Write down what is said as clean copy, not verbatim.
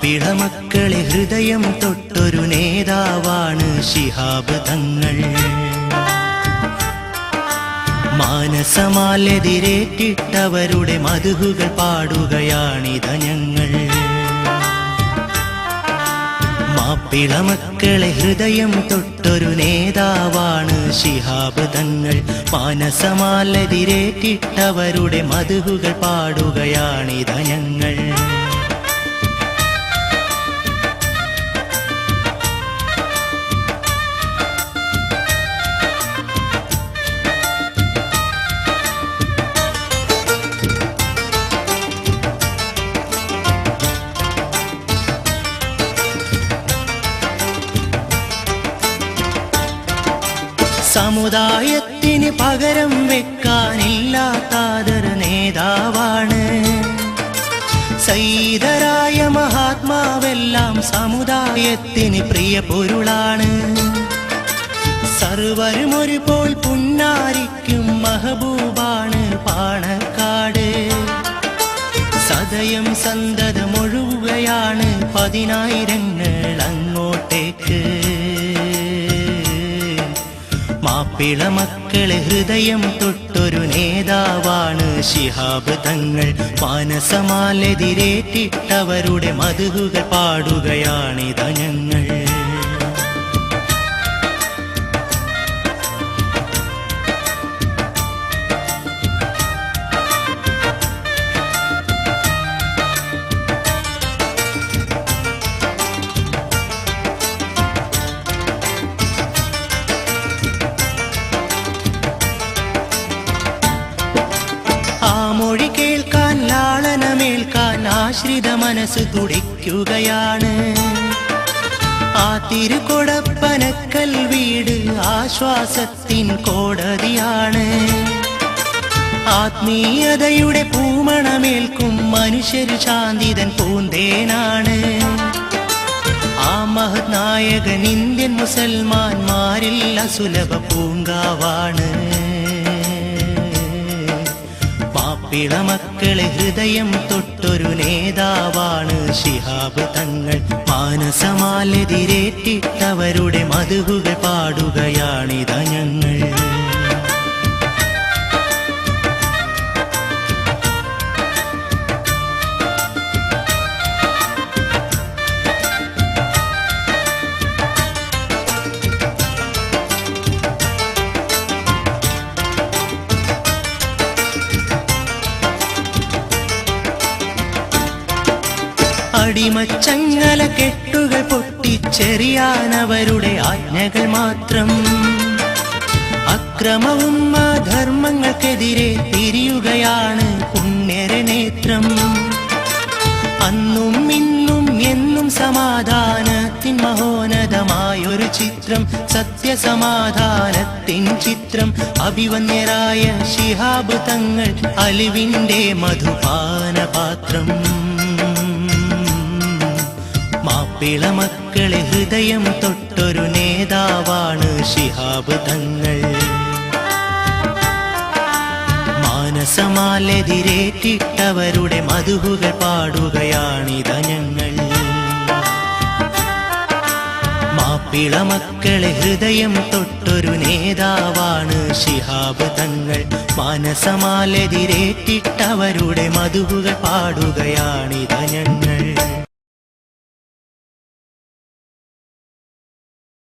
മാപ്പിള മക്കളെ ഹൃദയം തൊട്ടൊരു നേതാവാണ് ശിഹാബ് തങ്ങൾ. മാനസമാലെതിരേറ്റിട്ടവരുടെ മധുഹുകൾ പാടുകയാണിത ഞങ്ങൾ. മാപ്പിള മക്കളെ ഹൃദയം തൊട്ടൊരു നേതാവാണ് ശിഹാബ് തങ്ങൾ. മാനസമാലെതിരേറ്റിട്ടവരുടെ മധുഹുകൾ പാടുകയാണിത ഞങ്ങൾ. സമുദായത്തിന് പകരം വെക്കാനില്ലാത്താതൊരു നേതാവാണ്. സയ്യിദരായ മഹാത്മാവെല്ലാം സമുദായത്തിന് പ്രിയ പൊരുളാണ്. സർവരും ഒരുപോൽ പുന്നാരിക്കും മഹബൂബാണ് പാണക്കാട്. സദയം സന്തതമൊഴുകുകയാണ് പതിനായിരങ്ങൾ അങ്ങോട്ടേക്ക്. മാപ്പിള മക്കളെ ഹൃദയം തൊട്ടൊരു നേതാവാണ് ശിഹാബ് തങ്ങൾ. മാനസമാലെതിരേറ്റിട്ടവരുടെ മധുഹുകൾ പാടുകയാണിത ഞങ്ങൾ. മൊഴി കേൾക്കാൻ ലാളനമേൽക്കാൻ ആശ്രിത മനസ്സ് തുടിക്കുകയാണ്. ആ തിരുകൊടപ്പനക്കൽ വീട് ആശ്വാസത്തിൻ കോടതിയാണ്. ആത്മീയതയുടെ പൂമണമേൽക്കും മനുഷ്യര് ശാന്തിതൻ പൂന്തേനാണ്. ആ മഹത് നായകൻ ഇന്ത്യൻ മുസൽമാന്മാരിൽ അസുലഭ പൂങ്കാവാണ്. മാപ്പിള മക്കളെ ഹൃദയം തൊട്ടൊരു നേതാവാണ് ശിഹാബ് തങ്ങൾ. മാനസമാലെതിരേറ്റിട്ടവരുടെ മധുഹുകൾ പാടുകയാണിത ഞങ്ങൾ. അടിമച്ചങ്ങല കെട്ടുകൾ പൊട്ടിച്ചെറിയാനവരുടെ ആജ്ഞകൾ മാത്രം. അക്രമവും അധർമ്മങ്ങൾക്കെതിരെ തിരിയുകയാണ് പുണ്യര നേത്രം. അന്നും ഇന്നും എന്നും സമാധാനത്തിൻ മഹോന്നതമായൊരു ചിത്രം. സത്യസമാധാനത്തിൻ ചിത്രം. അഭിവന്യരായ ശിഹാബ് തങ്ങൾ അലിവിന്റെ മധുപാനപാത്രം. മാപ്പിള മക്കളെ ഹൃദയം തൊട്ടൊരു നേതാവാണ് ശിഹാബ് തങ്ങൾ. മാനസമാലെതിരേറ്റിട്ടവരുടെ മധുഹുകൾ പാടുകയാണിത ഞങ്ങൾ. മാപ്പിള മക്കളെ ഹൃദയം തൊട്ടൊരു നേതാവാണ് ശിഹാബ് തങ്ങൾ. മാനസമാലെതിരേറ്റിട്ടവരുടെ മധുഹുകൾ പാടുകയാണിത ഞങ്ങൾ.